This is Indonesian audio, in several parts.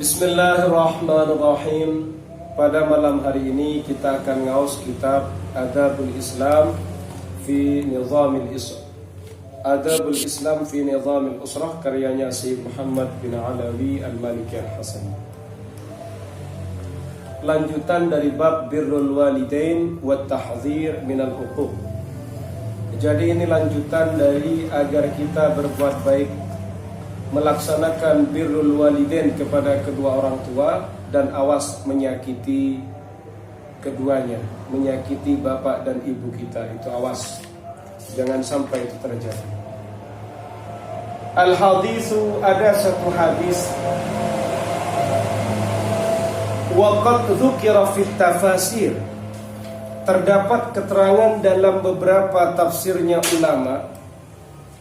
Bismillahirrahmanirrahim. Pada malam hari ini kita akan ngaus kitab Adabul Islam fi Nizamil Isra. Adabul Islam fi Nizamil Usrah karyanya Syekh Muhammad bin Alawi Al-Maliki Al-Hasani. Lanjutan dari bab birrul walidain wa tahdzir minal uquq. Jadi ini lanjutan dari agar kita berbuat baik, melaksanakan birrul walidain kepada kedua orang tua, dan awas menyakiti keduanya, menyakiti bapak dan ibu kita, itu awas, jangan sampai itu terjadi. Al-haditsu, ada satu hadis, wa qad dzukira fit tafasir, terdapat keterangan dalam beberapa tafsirnya ulama,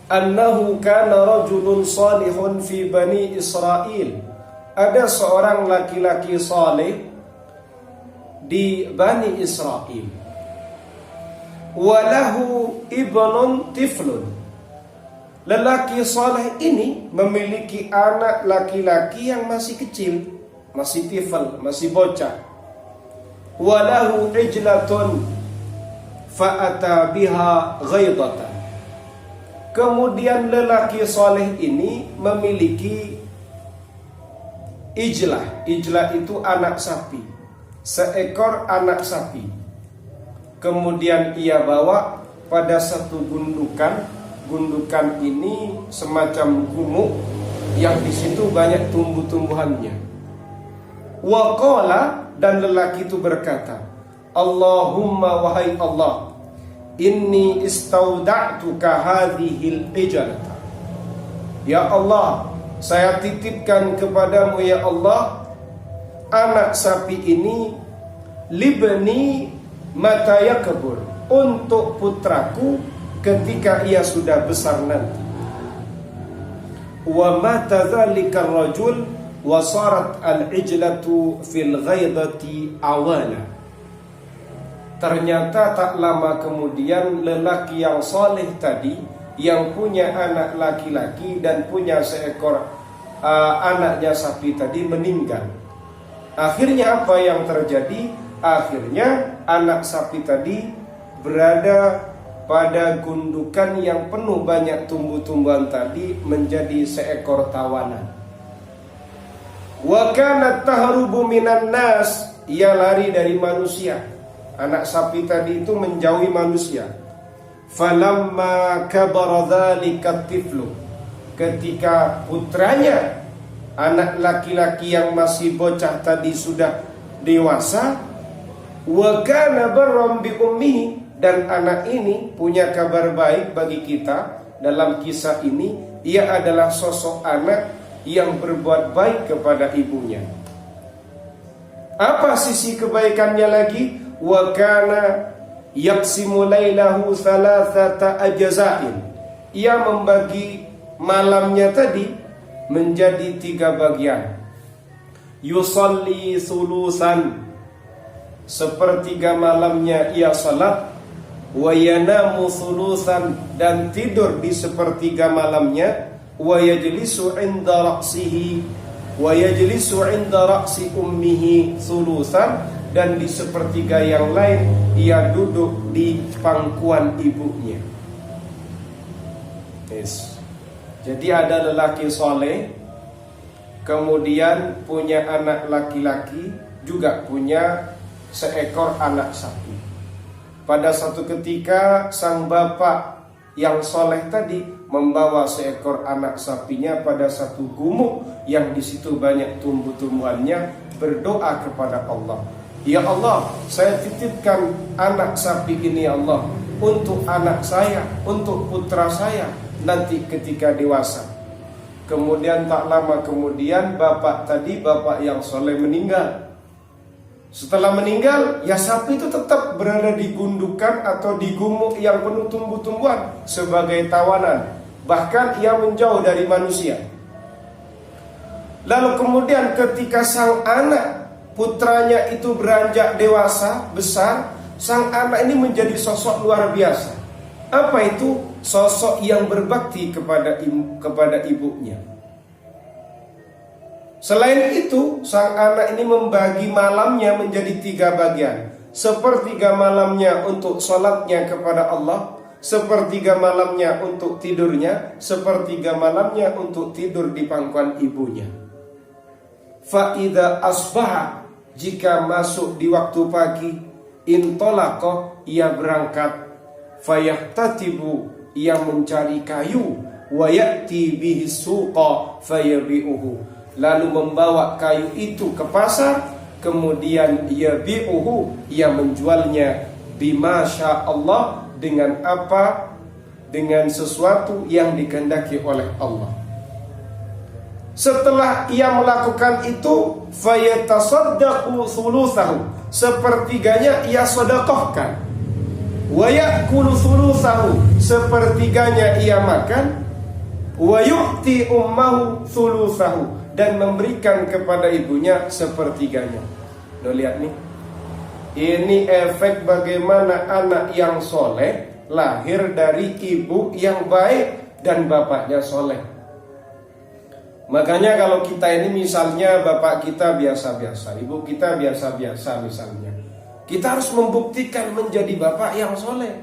annahu kana rajulun salihun fi bani Israel, ada seorang laki-laki saleh di Bani Israel, walahu ibnun tiflun, lelaki saleh ini memiliki anak laki-laki yang masih kecil, masih tifl, masih bocah. Walahu ijlatun fa'ata biha ghaidatan, kemudian lelaki soleh ini memiliki ijlah. Ijlah itu anak sapi, seekor anak sapi. Kemudian ia bawa pada satu gundukan. Gundukan ini semacam gumuk yang di situ banyak tumbuh-tumbuhannya. Wa qala, dan lelaki itu berkata, Allahumma, wahai Allah, inni istauda'tuka hadhil ijalata, ya Allah, saya titipkan kepadamu ya Allah anak sapi ini, libni mata yakbur, untuk putraku ketika ia sudah besar nanti. Wa mata dzalika rajul wa sarat al-ijlatu fil ghaidati awana. Ternyata tak lama kemudian lelaki yang soleh tadi, yang punya anak laki-laki dan punya seekor anaknya sapi tadi, meninggal. Akhirnya apa yang terjadi? Akhirnya anak sapi tadi berada pada gundukan yang penuh banyak tumbuh-tumbuhan tadi, menjadi seekor tawanan. Wa kanat tahrubu minan nas, ia lari dari manusia. Anak sapi tadi itu menjauhi manusia. Falamma kabara dzalika tiflu, ketika putranya, anak laki-laki yang masih bocah tadi, sudah dewasa, wa kana barram bi ummihi, dan anak ini punya kabar baik bagi kita. Dalam kisah ini, ia adalah sosok anak yang berbuat baik kepada ibunya. Apa sisi kebaikannya lagi? Wa kana yaqsimu lailahu thalathata ajza'in, ia membagi malamnya tadi menjadi 3 bagian. Yusalli sulusan, sepertiga malamnya ia salat. Wa yanamu sulusan, dan tidur di sepertiga malamnya. Wa yajlisu 'inda ra'sihi wa yajlisu 'inda ra'si ummihi sulusan, dan di sepertiga yang lain ia duduk di pangkuan ibunya. Yes. Jadi ada lelaki soleh, kemudian punya anak laki-laki, juga punya seekor anak sapi. Pada satu ketika sang bapak yang soleh tadi membawa seekor anak sapinya pada satu gumuk yang di situ banyak tumbuh-tumbuhannya, berdoa kepada Allah, ya Allah, saya titipkan anak sapi ini ya Allah, untuk anak saya, untuk putra saya nanti ketika dewasa. Kemudian tak lama kemudian bapak yang soleh meninggal. Setelah meninggal, ya sapi itu tetap berada di gundukan atau di gumuk yang penuh tumbuh-tumbuhan sebagai tawanan. Bahkan ia menjauh dari manusia. Lalu kemudian ketika sang anak, putranya itu beranjak dewasa, besar, sang anak ini menjadi sosok luar biasa. Apa itu? Sosok yang berbakti kepada ibunya. Selain itu, sang anak ini membagi malamnya menjadi 3 bagian. Sepertiga malamnya untuk sholatnya kepada Allah, sepertiga malamnya untuk tidurnya, sepertiga malamnya untuk tidur di pangkuan ibunya. Fa'idha asbaha, jika masuk di waktu pagi, intolaqah, ia berangkat, fayahtatibu, ia mencari kayu, wa ya'ti bihi suqa fayabi'uhu, lalu membawa kayu itu ke pasar, kemudian yabi'uhu, ia menjualnya bima sya Allah, dengan apa? Dengan sesuatu yang dikehendaki oleh Allah. Setelah ia melakukan itu, fayatasaddaqu thulutsahu, sepertiganya ia sedekahkan. Wa ya'kulu thulutsahu, sepertiganya ia makan. Wa yu'ti ummahu thulutsahu, dan memberikan kepada ibunya sepertiganya. Lo lihat nih, ini efek bagaimana anak yang soleh lahir dari ibu yang baik dan bapaknya soleh. Makanya kalau kita ini misalnya bapak kita biasa-biasa, ibu kita biasa-biasa misalnya, kita harus membuktikan menjadi bapak yang soleh.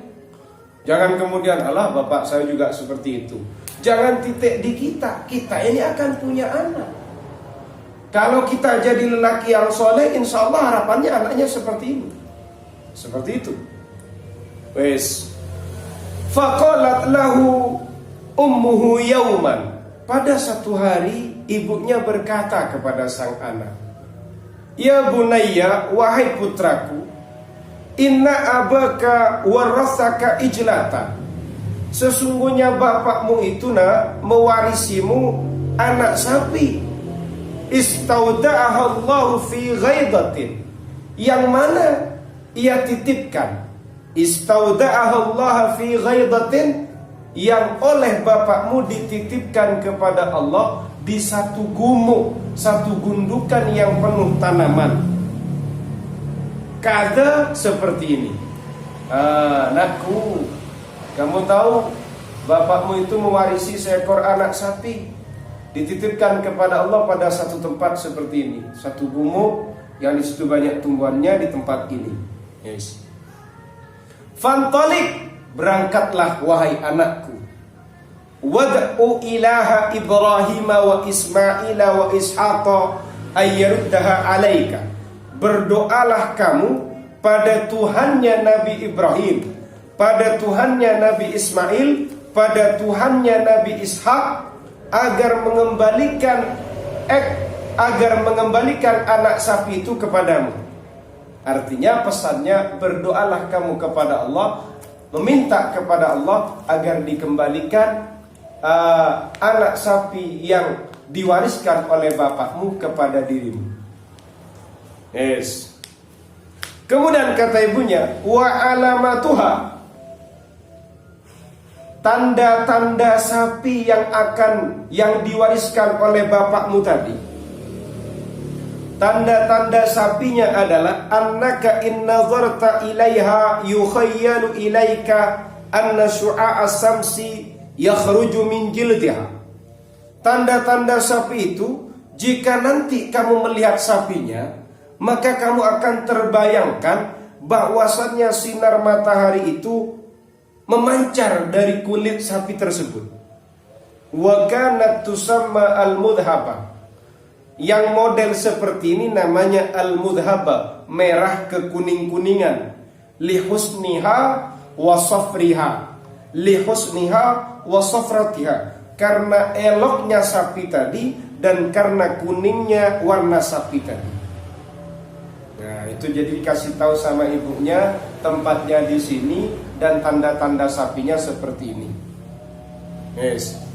Jangan kemudian, alah bapak saya juga seperti itu. Jangan titik di kita, kita ini akan punya anak. Kalau kita jadi lelaki yang soleh, insya Allah harapannya anaknya seperti ini. Seperti itu. Wes. Faqalat lahu ummuhu yauman. Pada satu hari ibunya berkata kepada sang anak, ya bunayya, wahai putraku, inna abaka warasaka ijlatan. Sesungguhnya bapakmu itu mewarisimu anak sapi. Istauda'ahallahu fi ghaidatin, yang mana ia titipkan. Istauda'ahallahu fi ghaidatin, yang oleh bapakmu dititipkan kepada Allah di satu gumuk, satu gundukan yang penuh tanaman. Kada seperti ini. Anakku, kamu tahu bapakmu itu mewarisi seekor anak sapi, dititipkan kepada Allah pada satu tempat seperti ini, satu gumuk yang di situ banyak tumbuhannya di tempat ini. Yes. Fantalik, berangkatlah wahai anakku. Wad'u ilaha Ibrahim wa Ismail wa Ishaqa ayyaruddaha alaika. Berdoalah kamu pada Tuhannya Nabi Ibrahim, pada Tuhannya Nabi Ismail, pada Tuhannya Nabi Ishak, agar mengembalikan anak sapi itu kepadamu. Artinya pesannya, berdoalah kamu kepada Allah, meminta kepada Allah agar dikembalikan anak sapi yang diwariskan oleh bapakmu kepada dirimu. Yes. Kemudian kata ibunya, wa alamatuha, tanda-tanda sapi yang diwariskan oleh bapakmu tadi. Tanda-tanda sapinya adalah annaka in nazarta ilaiha yukhayyalu ilaika anna syu'a as-samsi yakhruju min jildiha. Tanda-tanda sapi itu, jika nanti kamu melihat sapinya, maka kamu akan terbayangkan bahwasannya sinar matahari itu memancar dari kulit sapi tersebut. Wa kanat tusamma al-mudhaba. Yang model seperti ini namanya al-mudhaba, merah kekuning-kuningan. Lihusniha wa safriha, lihusniha wa safratiha, karena eloknya sapi tadi dan karena kuningnya warna sapi tadi. Nah, itu jadi dikasih tahu sama ibunya tempatnya di sini dan tanda-tanda sapinya seperti ini. Yes.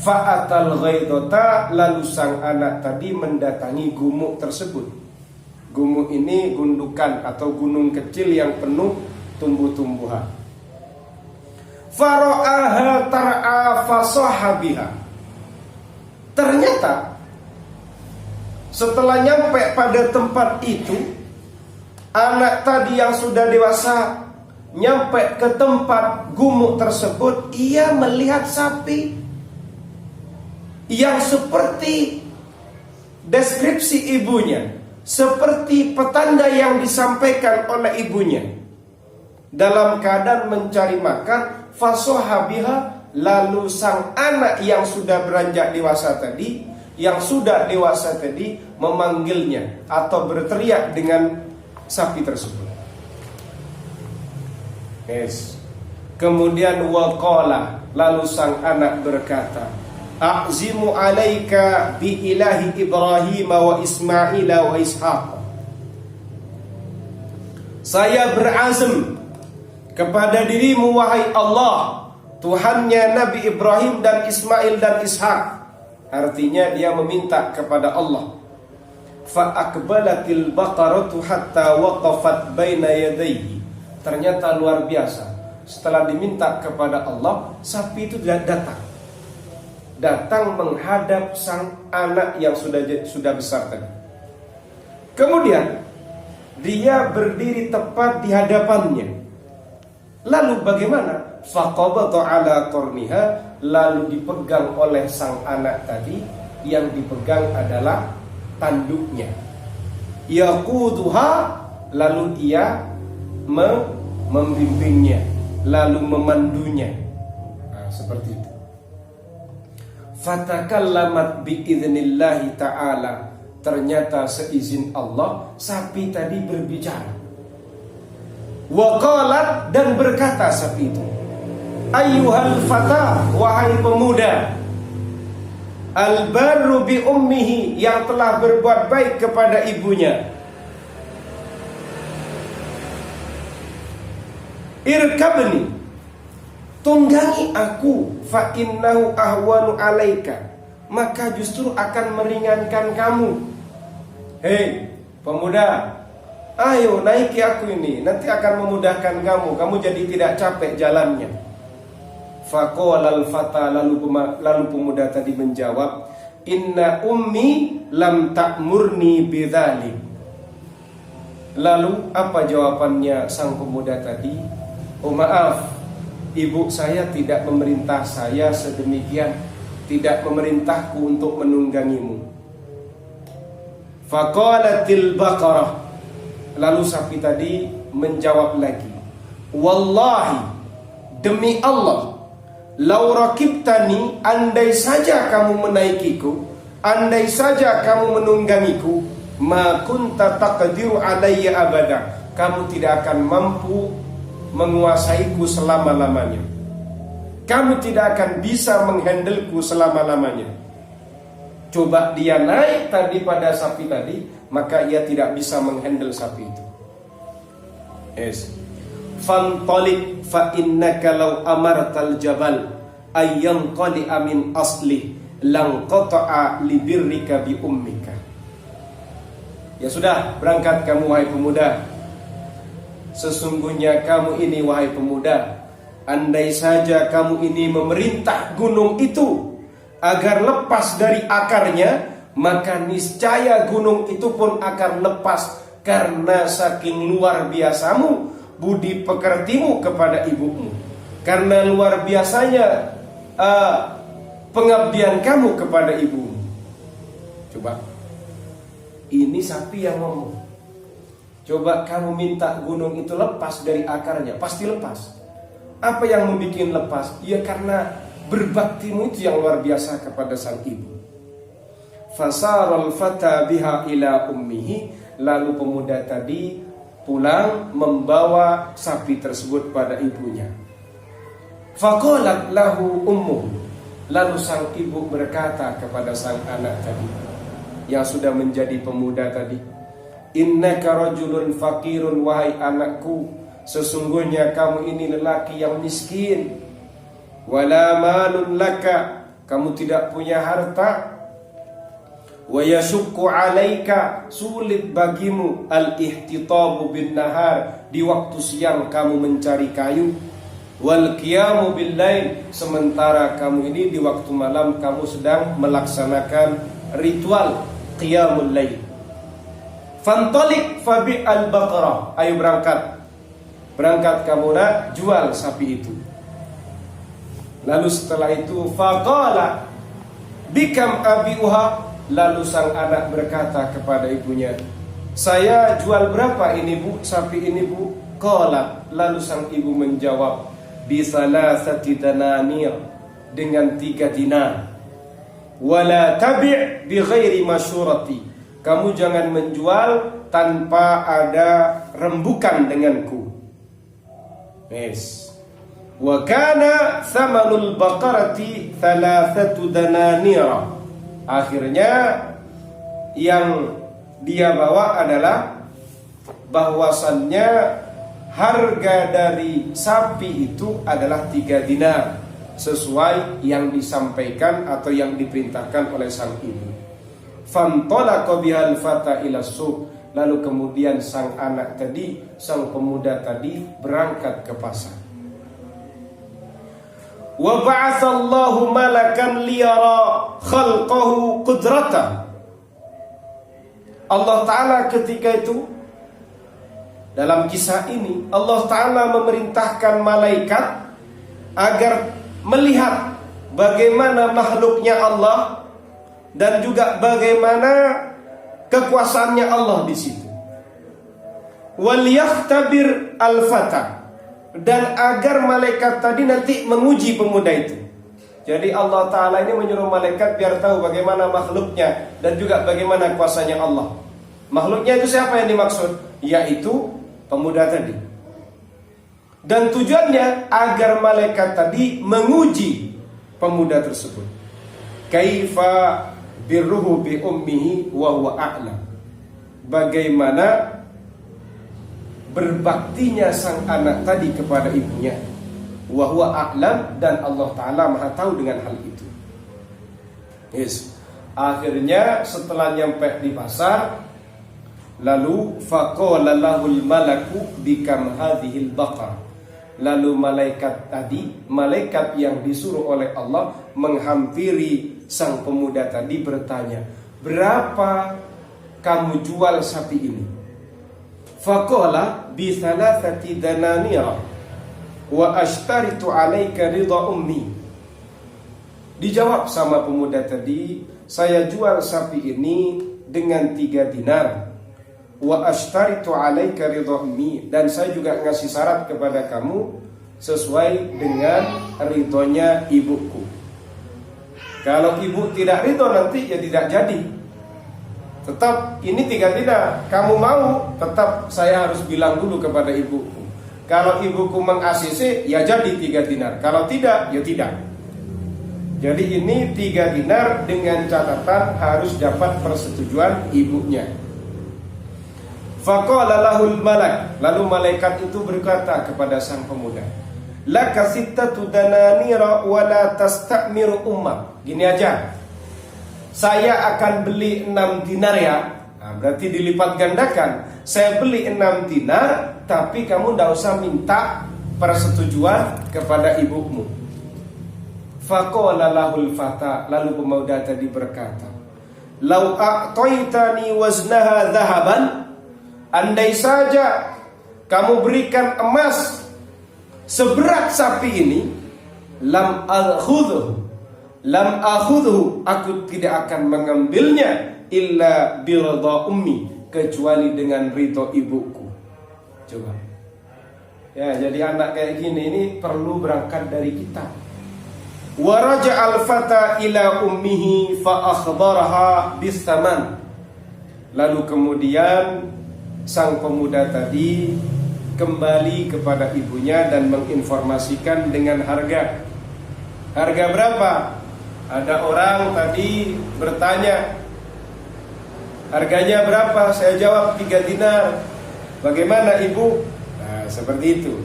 Fa'atal ghaidota, lalu sang anak tadi mendatangi gumuk tersebut. Gumuk ini gundukan atau gunung kecil yang penuh tumbuh-tumbuhan. Fara'aha tar'a fasahabiha. Ternyata setelah nyampe pada tempat itu, anak tadi yang sudah dewasa nyampe ke tempat gumuk tersebut, ia melihat sapi yang seperti deskripsi ibunya seperti petanda yang disampaikan oleh ibunya dalam keadaan mencari makan. Fasohabiha, lalu sang anak yang sudah beranjak dewasa tadi, yang sudah dewasa tadi, memanggilnya atau berteriak dengan sapi tersebut. Yes. Kemudian waqala, lalu sang anak berkata, a'zimu alaika bi ilahi Ibrahim wa Ismail wa Ishaq. Saya berazam kepada dirimu wahai Allah, Tuhannya Nabi Ibrahim dan Ismail dan Ishaq. Artinya dia meminta kepada Allah. Fa aqbalatil baqaratu hatta waqafat baina yadayhi. Ternyata luar biasa. Setelah diminta kepada Allah, sapi itu datang menghadap sang anak yang sudah besar tadi. Kemudian dia berdiri tepat di hadapannya. Lalu bagaimana? Faqabata ala qarniha, lalu dipegang oleh sang anak tadi. Yang dipegang adalah tanduknya. Yaquduha, lalu dia membimbingnya, lalu memandunya. Nah, seperti itu. Fatakallamat biidznillahi ta'ala. Ternyata seizin Allah, sapi tadi berbicara. Waqalat, dan berkata sapi itu, ayyuhal fata, wahai pemuda, al-barru bi ummihi, yang telah berbuat baik kepada ibunya, irkabni, tunggangi aku, fa innahu ahwanu alaika, maka justru akan meringankan kamu. Hei pemuda, ayo naiki aku ini, nanti akan memudahkan kamu, kamu jadi tidak capek jalannya. Faqala al-fata, lalu pemuda tadi menjawab, inna ummi lam ta'murni bidzalik. Lalu apa jawabannya sang pemuda tadi? Oh maaf, ibu saya tidak memerintah saya sedemikian, tidak memerintahku untuk menunggangimu. Faqalatil baqarah, lalu sapi tadi menjawab lagi, wallahi, demi Allah, lau rakibtani, andai saja kamu menaikiku, andai saja kamu menunggangiku, ma kunta taqdiru alayya abada, kamu tidak akan mampu menguasaiku selama-lamanya, kamu tidak akan bisa menghandleku selama-lamanya. Coba dia naik tadi pada sapi tadi, maka ia tidak bisa menghandle sapi itu. Yes. Fantalik fa innaka law amartal jabal ayyam qali amin asli lang qata'a li birrika bi ummika. Ya sudah, berangkat kamu wahai pemuda. Sesungguhnya kamu ini wahai pemuda, andai saja kamu ini memerintah gunung itu agar lepas dari akarnya, maka niscaya gunung itu pun akan lepas, karena saking luar biasamu budi pekertimu kepada ibumu, karena luar biasanya pengabdian kamu kepada ibumu. Coba, ini sapi yang ngomong. Coba kamu minta gunung itu lepas dari akarnya, pasti lepas. Apa yang membuat lepas? Ya karena berbaktimu itu yang luar biasa kepada sang ibu. Fasaral fata biha ila ummihi, lalu pemuda tadi pulang membawa sapi tersebut pada ibunya. Faqalat lahu ummuh, lalu sang ibu berkata kepada sang anak tadi yang sudah menjadi pemuda tadi, innaka rajulun faqirun, wahai anakku, sesungguhnya kamu ini lelaki yang miskin. Wala malun laka, kamu tidak punya harta. Wa yashukku alaika, sulit bagimu al-ihtitabu bin nahar, di waktu siang kamu mencari kayu. Wal qiyamu bil lail, sementara kamu ini di waktu malam kamu sedang melaksanakan ritual qiyamul lail. Fantalik fabi al-baqarah, ayo berangkat kamu nak jual sapi itu. Lalu setelah itu faqala bikam abiuha, Lalu sang anak berkata kepada ibunya, "Saya jual berapa ini bu, sapi ini bu?" Qalat, lalu sang ibu menjawab, "Bisalasati dananir," dengan 3 dinar. "Wala tabi' bi ghairi masyurati," kamu jangan menjual tanpa ada rembukan denganku. Yes. Wa kana thamanul baqarati 3 dananira. Akhirnya yang dia bawa adalah bahwasannya harga dari sapi itu adalah 3 dinar, sesuai yang disampaikan atau yang diperintahkan oleh sang ibu. Fantalaqa bihal fata ila suq. Lalu kemudian sang anak tadi, sang pemuda tadi berangkat ke pasar. Wa ba'atsallahu malakan liyara khalqahu qudratan. Allah Ta'ala ketika itu, dalam kisah ini, Allah Ta'ala memerintahkan malaikat agar melihat bagaimana makhluknya Allah dan juga bagaimana kekuasaannya Allah di situ. Wal yakhtabir al-fata, dan agar malaikat tadi nanti menguji pemuda itu. Jadi Allah Ta'ala ini menyuruh malaikat biar tahu bagaimana makhluknya dan juga bagaimana kuasanya Allah. Makhluknya itu siapa yang dimaksud? Yaitu pemuda tadi. Dan tujuannya agar malaikat tadi menguji pemuda tersebut. Kaifa birruhu bi ummihi wa huwa a'lam. Bagaimana berbaktinya sang anak tadi kepada ibunya, wa huwa a'lam, dan Allah Ta'ala maha tahu dengan hal itu. Yes. Akhirnya setelah nyampe di pasar, lalu faqala lahul malaku bikam hadhil baqar. Lalu malaikat tadi, malaikat yang disuruh oleh Allah menghampiri sang pemuda tadi bertanya, "Berapa kamu jual sapi ini?" Faqala bi 3 dananira wa ashtaritu 'alaika ridha ummi. Dijawab sama pemuda tadi, "Saya jual sapi ini dengan 3 dinar. Wa ashtaritu 'alaika ridha ummi, dan saya juga ngasih syarat kepada kamu sesuai dengan ridhonya ibuku. Kalau ibu tidak ridho nanti ya tidak jadi. Tetap ini 3 dinar, kamu mau, tetap saya harus bilang dulu kepada ibuku. Kalau ibuku meng-ACC ya jadi 3 dinar, kalau tidak ya tidak." Jadi ini 3 dinar dengan catatan harus dapat persetujuan ibunya. Faqala lahul malak, lalu malaikat itu berkata kepada sang pemuda, "Laka 6 dananira wa la tasta'miru ummak." Gini aja, saya akan beli 6 dinar ya. Nah, berarti dilipat gandakan. Saya beli 6 dinar, tapi kamu tidak usah minta persetujuan kepada ibumu. Faqala lahul fata, lalu pemuda tadi berkata, "Lau a'taitani waznaha dhahaban," andai saja kamu berikan emas seberat sapi ini, lam akhudhu, aku tidak akan mengambilnya, illa biridha ummi, kecuali dengan ridho ibuku. Coba. Ya, jadi anak kayak gini ini perlu berangkat dari kita. Wa raja'al fata ila ummihi fa akhbaraha bisaman. Lalu kemudian sang pemuda tadi kembali kepada ibunya dan menginformasikan dengan harga. Harga berapa? Ada orang tadi bertanya, "Harganya berapa?" Saya jawab 3 dinar. "Bagaimana ibu?" Nah, seperti itu.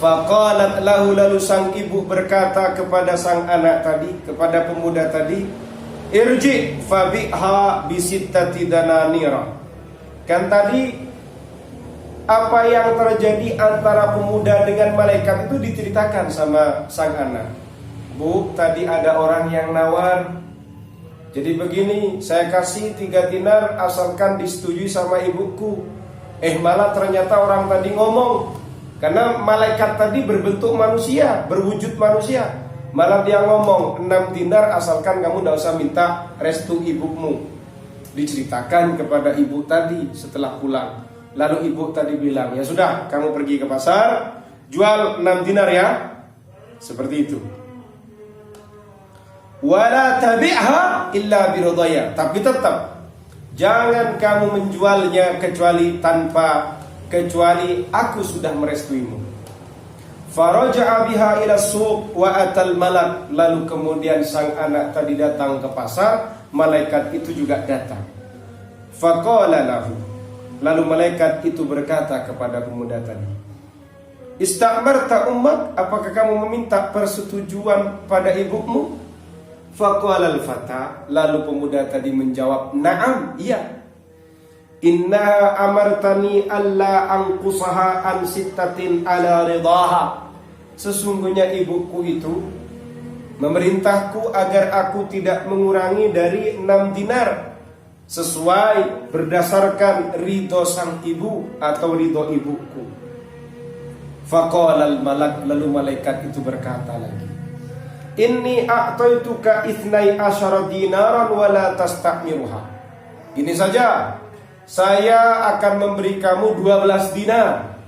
Faqalat lahu, lalu sang ibu berkata kepada sang anak tadi, kepada pemuda tadi, "Irji fabi'ha bisittati dananira." Kan tadi apa yang terjadi antara pemuda dengan malaikat itu diceritakan sama sang anak. "Bu, tadi ada orang yang nawar. Jadi begini, saya kasih 3 dinar asalkan disetujui sama ibuku. Malah ternyata orang tadi ngomong. Karena malaikat tadi berbentuk manusia, berwujud manusia. Malah dia ngomong 6 dinar asalkan kamu tidak usah minta restu ibumu. Diceritakan kepada ibu tadi setelah pulang. Lalu ibu tadi bilang, ya sudah, kamu pergi ke pasar, jual 6 dinar ya. Seperti itu. Wala tabi'ha illa biridaya. Tapi tetap jangan kamu menjualnya kecuali aku sudah merestuimu. Faraja'a biha ila suq wa atal malak. Lalu kemudian sang anak tadi datang ke pasar, malaikat itu juga datang. Faqala lahu. Lalu malaikat itu berkata kepada pemuda tadi, Ista'marta ummak, apakah kamu meminta persetujuan pada ibumu? Faqala al-fata. Lalu pemuda tadi menjawab, Na'am, iya. Inna amartani alla anqusaha an sittatin ala ridaha. Sesungguhnya ibuku itu memerintahku agar aku tidak mengurangi dari 6 dinar sesuai berdasarkan ridho sang ibu atau ridho ibuku. Faqala al-malak. Lalu malaikat itu berkata lagi, Inni a'taituka 12 dinaran wa la tasta'miruha. Ini saja, saya akan memberi kamu 12 dinar,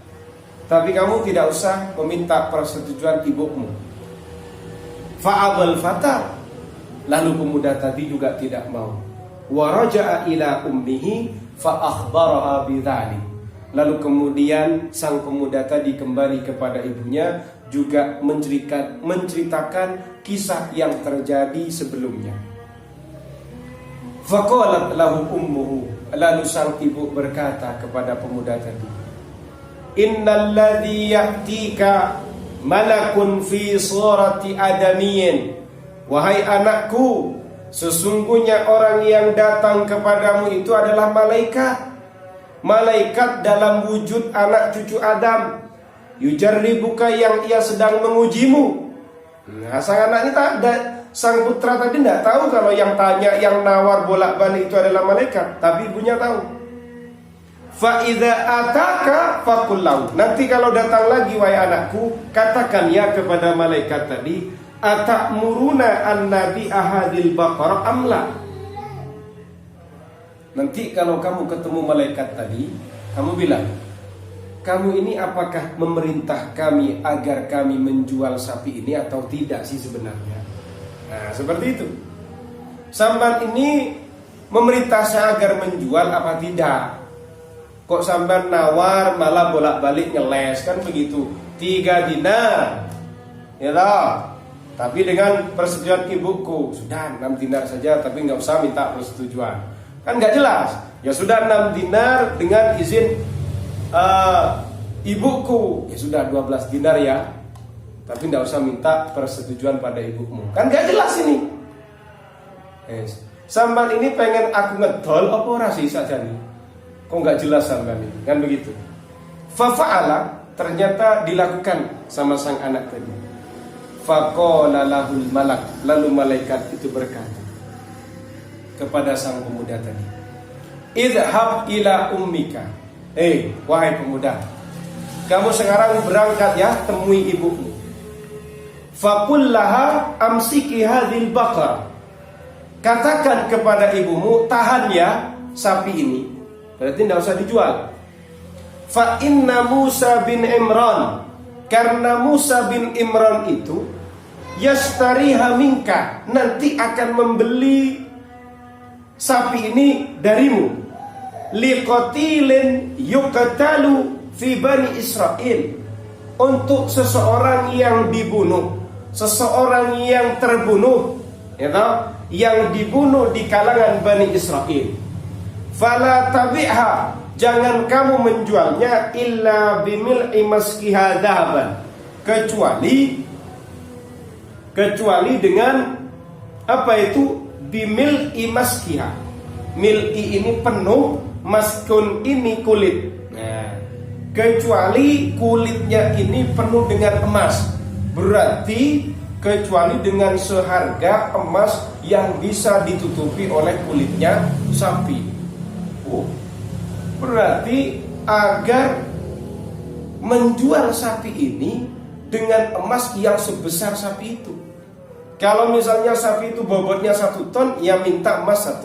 tapi kamu tidak usah meminta persetujuan ibumu. Fa'abal fata. Lalu pemuda tadi juga tidak mau. Wa raja'a ila ummihi fa akhbaraha bidzalik. Lalu kemudian sang pemuda tadi kembali kepada ibunya, juga menceritakan kisah yang terjadi sebelumnya. Faqalat lahu ummuhu. Lalu sang ibu berkata kepada pemuda tadi, Innal ladzi ya'tika malakun fi surati adamiyyin. Wahai anakku, sesungguhnya orang yang datang kepadamu itu adalah malaikat. Malaikat dalam wujud anak cucu Adam. Yujarribuka, yang ia sedang mengujimu. Nah, sang anak ini sang putra tadi tidak tahu kalau yang tanya, yang nawar bolak-balik itu adalah malaikat, tapi ibunya tahu. Fa idza ataka faqul lahu. Nanti kalau datang lagi, wahai anakku, katakan ya kepada malaikat tadi, atamuruna an-nabi ahadil baqarah amla. Nanti kalau kamu ketemu malaikat tadi, kamu bilang, kamu ini apakah memerintah kami agar kami menjual sapi ini atau tidak sih sebenarnya? Nah, seperti itu. Samban ini memerintah saya agar menjual apa tidak? Kok samban nawar malah bolak-balik ngeles, kan begitu? 3 dinar, ya toh? Tapi dengan persetujuan ibuku, sudah 6 dinar saja, tapi nggak usah minta persetujuan. Kan nggak jelas. Ya sudah 6 dinar dengan izin ibuku, ya sudah 12 dinar ya. Tapi tidak usah minta persetujuan pada ibumu. Kan gak jelas ini. Samban ini pengen aku ngedol apa ora sih saja nih? Kok gak jelas samban ini? Kan begitu. Fafa'ala, ternyata dilakukan sama sang anak tadi. Faqala lahul malak. Lalu malaikat itu berkata kepada sang pemuda tadi, Idhab ila ummika. Wahai pemuda, kamu sekarang berangkat ya, temui ibumu. Faqullaha amsiki hadhil baqar. Katakan kepada ibumu, tahan ya sapi ini. Berarti tidak usah dijual. Fa inna Musa bin Imran. Karena Musa bin Imran itu yastariha minka, nanti akan membeli sapi ini darimu. Liqatilin yuqtalu fi bani Israel. Untuk seseorang yang dibunuh, seseorang yang terbunuh, ya tahu, yang dibunuh di kalangan Bani Israel. Fala tabi'ha, jangan kamu menjualnya illa bimil'i maskiha dhahaban, kecuali dengan apa itu? Bimil'i maskiha. Mil'i ini penuh, maskun ini kulit. Nah, kecuali kulitnya ini penuh dengan emas. Berarti kecuali dengan seharga emas yang bisa ditutupi oleh kulitnya sapi. Berarti agar menjual sapi ini dengan emas yang sebesar sapi itu. Kalau misalnya sapi itu bobotnya 1 ton, ya minta emas 1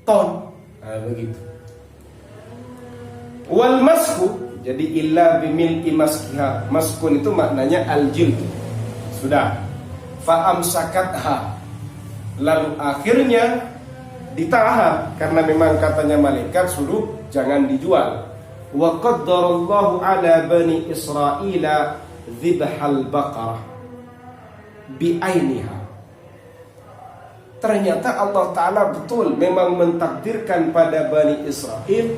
ton. Nah, begitu. Wal masku, jadi illa bimil imaskiha. Maskun itu maknanya al-jild. Sudah. Fa amsakatha. Lalu akhirnya ditahan karena memang katanya malaikat suruh jangan dijual. Wa qaddarallahu ala bani Israila dzibhal baqarah bi'ainiha. Ternyata Allah Ta'ala betul memang mentakdirkan pada Bani Israel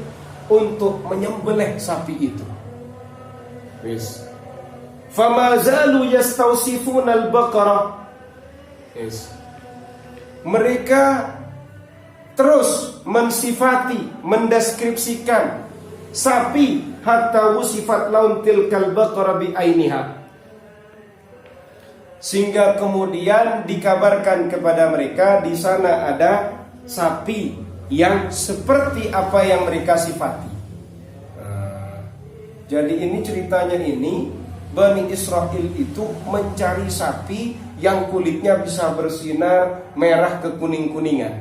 untuk menyembelih sapi itu. Yes. Fama zalu yastawsifuna al-baqarah. Yes. Mereka terus mensifati, mendeskripsikan sapi hatta wusifat laun tilkal baqarah bi'ainiha. Sehingga kemudian dikabarkan kepada mereka di sana ada sapi yang seperti apa yang mereka sifati. Jadi ini ceritanya ini Bani Israel itu mencari sapi yang kulitnya bisa bersinar merah ke kuning-kuningan.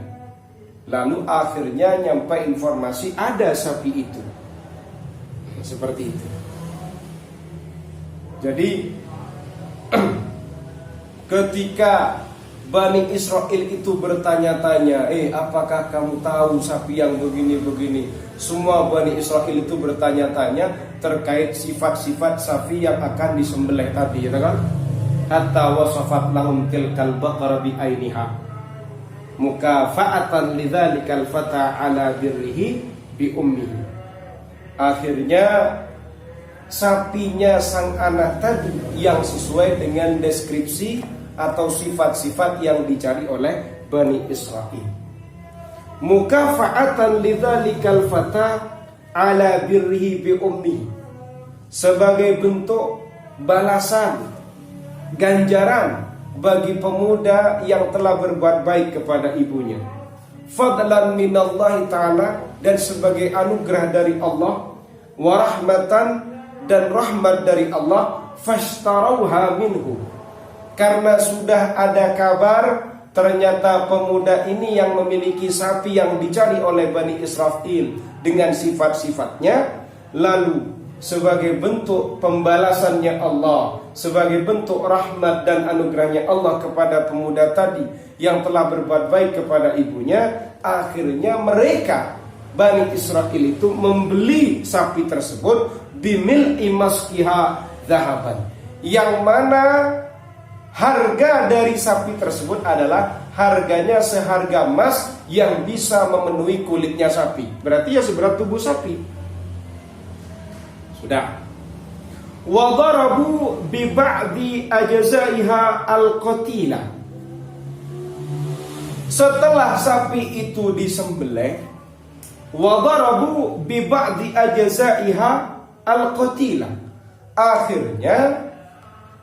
Lalu akhirnya nyampe informasi ada sapi itu. Seperti itu. Jadi ketika Bani Israel itu bertanya-tanya, apakah kamu tahu sapi yang begini-begini? Semua Bani Israel itu bertanya-tanya terkait sifat-sifat sapi yang akan disembelih tadi, ya kan? Hatta wasafat lahum tilkal baqara bi'ainiha mukafa'atan lidzalikal fata ala birrihi bi ummihi. Akhirnya sapinya sang anak tadi yang sesuai dengan deskripsi atau sifat-sifat yang dicari oleh Bani Israel. Mukafa'atan lidzalikal fata ala birrihi bi ummihi, sebagai bentuk balasan, ganjaran bagi pemuda yang telah berbuat baik kepada ibunya. Fadlan minallahi ta'ala, dan sebagai anugerah dari Allah, wa rahmatan, dan rahmat dari Allah, fashtarauha minhu, karena sudah ada kabar ternyata pemuda ini yang memiliki sapi yang dicari oleh Bani Israel dengan sifat-sifatnya. Lalu sebagai bentuk pembalasannya Allah, sebagai bentuk rahmat dan anugerahnya Allah kepada pemuda tadi yang telah berbuat baik kepada ibunya, akhirnya mereka Bani Israel itu membeli sapi tersebut bimil imaskiha zahaban, yang mana harga dari sapi tersebut adalah harganya seharga emas yang bisa memenuhi kulitnya sapi. Berarti ya seberat tubuh sapi. Sudah. Wa darabu bi ba'di ajzaiha al-qatila. Setelah sapi itu disembelih, wa darabu bi ba'di ajzaiha al-qatila. Akhirnya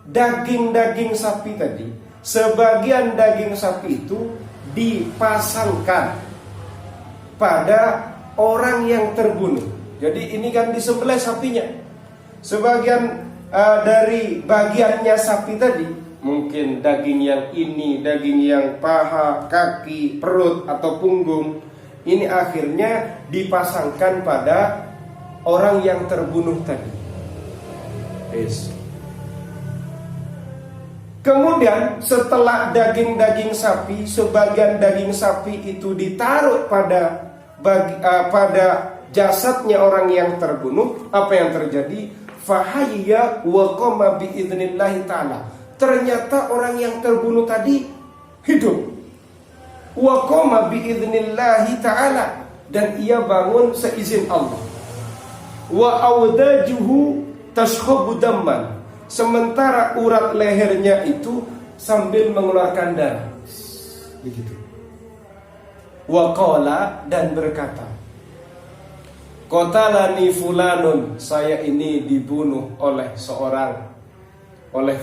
daging-daging sapi tadi, sebagian daging sapi itu dipasangkan pada orang yang terbunuh. Jadi ini kan disembelih sapinya. Sebagian dari bagiannya sapi tadi, mungkin daging yang ini, daging yang paha, kaki, perut atau punggung, ini akhirnya dipasangkan pada orang yang terbunuh tadi. Yes. Kemudian setelah daging-daging sapi, sebagian daging sapi itu ditaruh pada jasadnya orang yang terbunuh, apa yang terjadi? Fahayya wa qama bi idznillah ta'ala. Ternyata orang yang terbunuh tadi hidup. Wa qama bi idznillah ta'ala, dan ia bangun seizin Allah. Wa awdajuhu tashkhabu damman, sementara urat lehernya itu sambil mengeluarkan darah. Begitu. Wa qala, dan berkata, qatalani fulanun, saya ini dibunuh oleh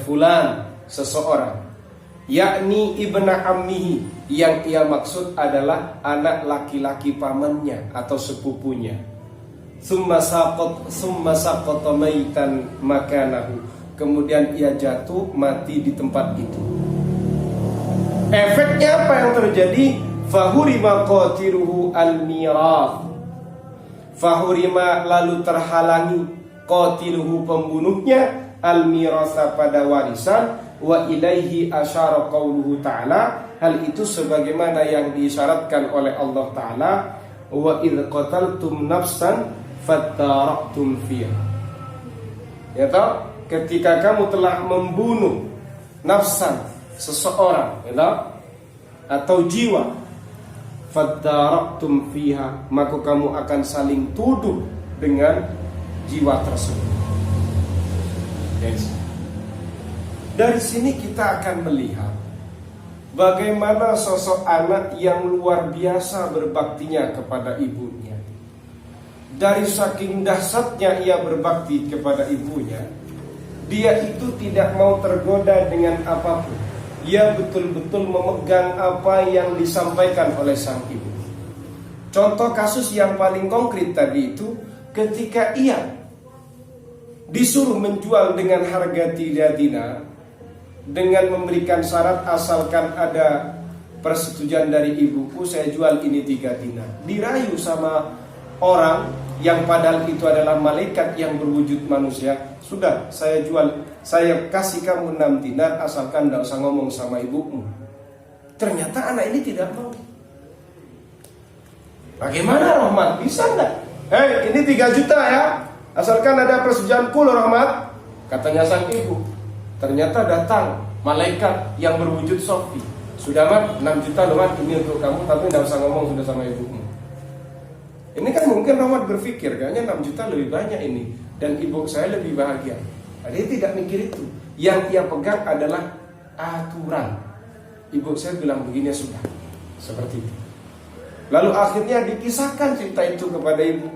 fulan, seseorang, yakni ibna ammihi, yang ia maksud adalah anak laki-laki pamannya atau sepupunya. Summa saqata maitan makanahu, kemudian ia jatuh mati di tempat itu. Efeknya apa yang terjadi? Fahurima qatiluhu al-mirath. Fahurima lalu terhalangi qatiluhu pembunuhnya al-mirasa pada warisan. Wa ilaihi asyara qauluhu ta'ala, hal itu sebagaimana yang diisyaratkan oleh Allah Ta'ala, wa idh qataltum nafsan fattaraktum fiha. Ya toh, ketika kamu telah membunuh nafsan, seseorang, ya toh, atau jiwa, fattaraktum fiha, maka kamu akan saling tuduh dengan jiwa tersebut. Yes. Dari sini kita akan melihat bagaimana sosok anak yang luar biasa berbaktinya kepada ibunya. Dari saking dahsyatnya ia berbakti kepada ibunya, dia itu tidak mau tergoda dengan apapun. Ia betul-betul memegang apa yang disampaikan oleh sang ibu. Contoh kasus yang paling konkret tadi itu ketika ia disuruh menjual dengan harga 3 dinar, dengan memberikan syarat asalkan ada persetujuan dari ibuku, saya jual ini 3 dinar. Dirayu sama orang yang padahal itu adalah malaikat yang berwujud manusia. Sudah, saya jual, saya kasih kamu 6 dinar asalkan tidak usah ngomong sama ibumu. Ternyata anak ini tidak mau. Bagaimana Rahmat? Bisa enggak? Ini 3 juta ya, asalkan ada persetujuanku loh Rahmat, katanya sang ibu. Ternyata datang malaikat yang berwujud Sofi. Sudah Mat, 6 juta loh Mat, ini untuk kamu, tapi tidak usah ngomong sudah sama ibumu. Ini kan mungkin Rahmat berpikir kayaknya 6 juta lebih banyak ini, dan ibu saya lebih bahagia. Dia tidak mikir itu. Yang ia pegang adalah aturan. Ibu saya bilang begini, sudah, seperti itu. Lalu akhirnya dikisahkan cerita itu kepada ibu.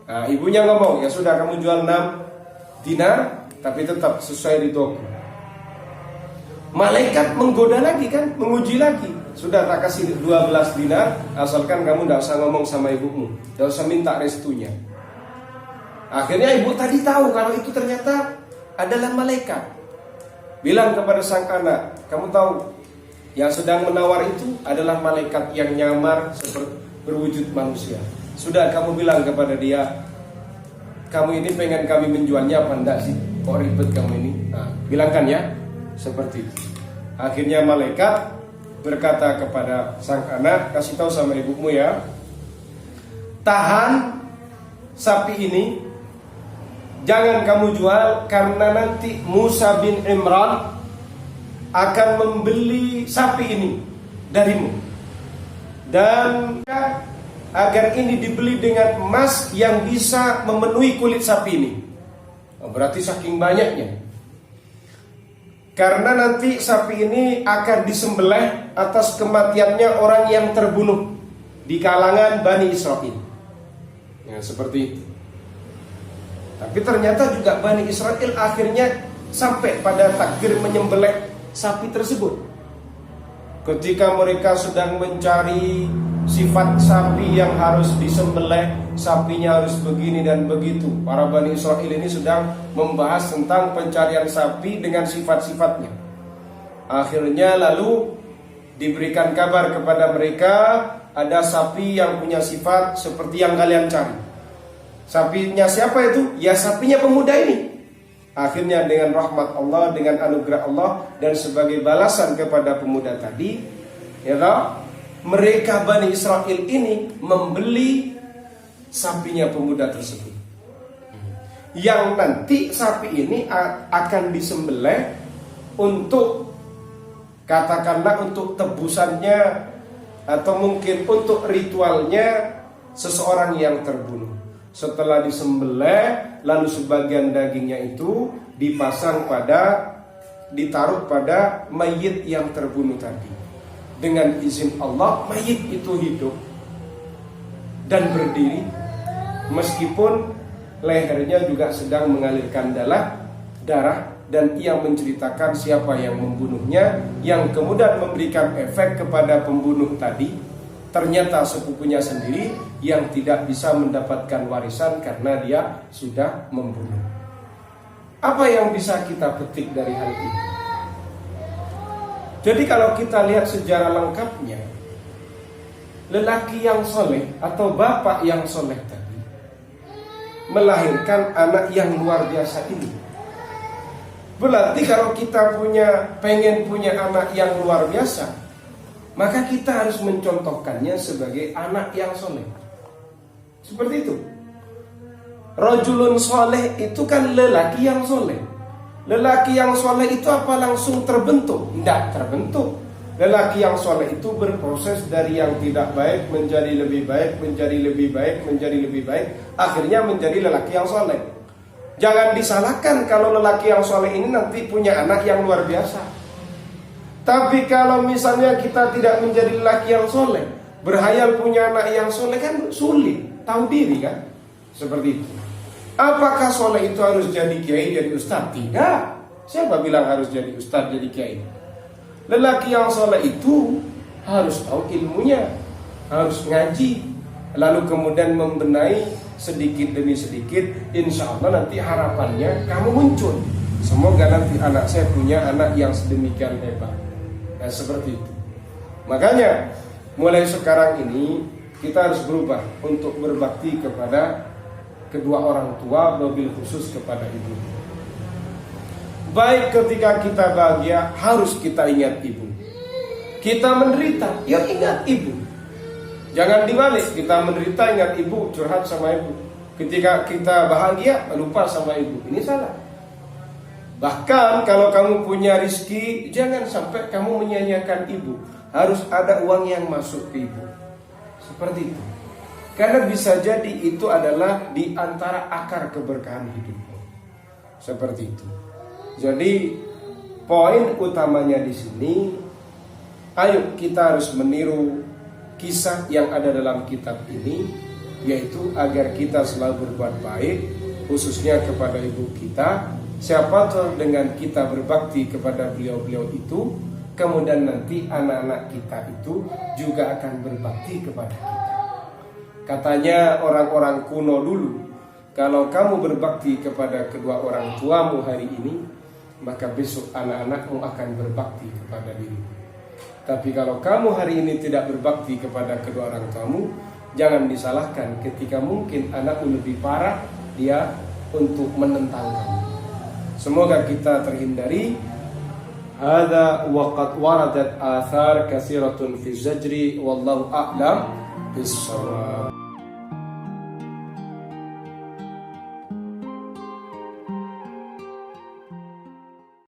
Nah, ibunya ngomong, ya sudah kamu jual 6 dinar, tapi tetap sesuai ridhoku. Malaikat menggoda lagi kan, menguji lagi. Sudah tak kasih 12 dinar, asalkan kamu tidak usah ngomong sama ibumu, tidak usah minta restunya. Akhirnya ibu tadi tahu kalau itu ternyata adalah malaikat. Bilang kepada sang anak, kamu tahu yang sedang menawar itu adalah malaikat yang nyamar seperti berwujud manusia. Sudah kamu bilang kepada dia, kamu ini pengen kami menjualnya apa enggak sih? Kok ribet kamu ini? Nah, bilangkan ya, seperti itu. Akhirnya malaikat berkata kepada sang anak, kasih tahu sama ibumu ya, tahan sapi ini, jangan kamu jual karena nanti Musa bin Imran akan membeli sapi ini darimu, dan agar ini dibeli dengan emas yang bisa memenuhi kulit sapi ini. Berarti saking banyaknya. Karena nanti sapi ini akan disembelih atas kematiannya orang yang terbunuh di kalangan Bani Israel. Ya, seperti itu. Tapi ternyata juga Bani Israel akhirnya sampai pada takdir menyembelih sapi tersebut. Ketika mereka sedang mencari sifat sapi yang harus disembelih, sapinya harus begini dan begitu. Para Bani Israel ini sedang membahas tentang pencarian sapi dengan sifat-sifatnya. Akhirnya lalu diberikan kabar kepada mereka, ada sapi yang punya sifat seperti yang kalian cari. Sapinya siapa itu? Ya sapinya pemuda ini. Akhirnya dengan rahmat Allah, dengan anugerah Allah, dan sebagai balasan kepada pemuda tadi, ya toh, mereka Bani Israel ini membeli sapinya pemuda tersebut, yang nanti sapi ini akan disembelih untuk, katakanlah untuk tebusannya, atau mungkin untuk ritualnya seseorang yang terbunuh. Setelah disembelih, lalu sebagian dagingnya itu ditaruh pada mayit yang terbunuh tadi. Dengan izin Allah, mayit itu hidup dan berdiri, meskipun lehernya juga sedang mengalirkan darah, dan ia menceritakan siapa yang membunuhnya, yang kemudian memberikan efek kepada pembunuh tadi. Ternyata sepupunya sendiri yang tidak bisa mendapatkan warisan karena dia sudah membunuh. Apa yang bisa kita petik dari hal ini? Jadi kalau kita lihat sejarah lengkapnya, lelaki yang soleh atau bapak yang soleh tadi melahirkan anak yang luar biasa ini. Berarti kalau kita pengen punya anak yang luar biasa, maka kita harus mencontohkannya sebagai anak yang soleh. Seperti itu. Rajulun soleh itu kan lelaki yang soleh. Lelaki yang soleh itu apa langsung terbentuk? Tidak terbentuk. Lelaki yang soleh itu berproses dari yang tidak baik menjadi lebih baik, menjadi lebih baik, menjadi lebih baik, akhirnya menjadi lelaki yang soleh. Jangan disalahkan kalau lelaki yang soleh ini nanti punya anak yang luar biasa. Tapi kalau misalnya kita tidak menjadi lelaki yang soleh, berhayal punya anak yang soleh kan sulit, tahu diri kan? Seperti itu. Apakah soleh itu harus jadi kiai, jadi ustadz? Tidak. Siapa bilang harus jadi ustadz, jadi kiai? Lelaki yang soleh itu harus tahu ilmunya, harus ngaji, lalu kemudian membenahi sedikit demi sedikit. Insya Allah nanti harapannya kamu muncul. Semoga nanti anak saya punya anak yang sedemikian hebat. Nah seperti itu. Makanya mulai sekarang ini kita harus berubah untuk berbakti kepada kedua orang tua, wabil khusus kepada ibu. Baik ketika kita bahagia, harus kita ingat ibu. Kita menderita, ya ingat ibu. Jangan dibalik, kita menderita ingat ibu, curhat sama ibu. Ketika kita bahagia, lupa sama ibu. Ini salah. Bahkan kalau kamu punya rezeki, jangan sampai kamu menyanyiakan ibu. Harus ada uang yang masuk ke ibu. Seperti itu. Karena bisa jadi itu adalah di antara akar keberkahan hidupmu. Seperti itu. Jadi poin utamanya di sini, ayo kita harus meniru kisah yang ada dalam kitab ini, yaitu agar kita selalu berbuat baik, khususnya kepada ibu kita. Siapa tahu dengan kita berbakti kepada beliau-beliau itu, kemudian nanti anak-anak kita itu juga akan berbakti kepada kita. Katanya orang-orang kuno dulu, kalau kamu berbakti kepada kedua orang tuamu hari ini, maka besok anak-anakmu akan berbakti kepada dirimu. Tapi kalau kamu hari ini tidak berbakti kepada kedua orang tuamu, jangan disalahkan ketika mungkin anakmu lebih parah dia untuk menentang kamu. Semoga kita terhindari. Hadza waqad waradat athar katsiratun fi zajri wallahu a'lam bis-shawab.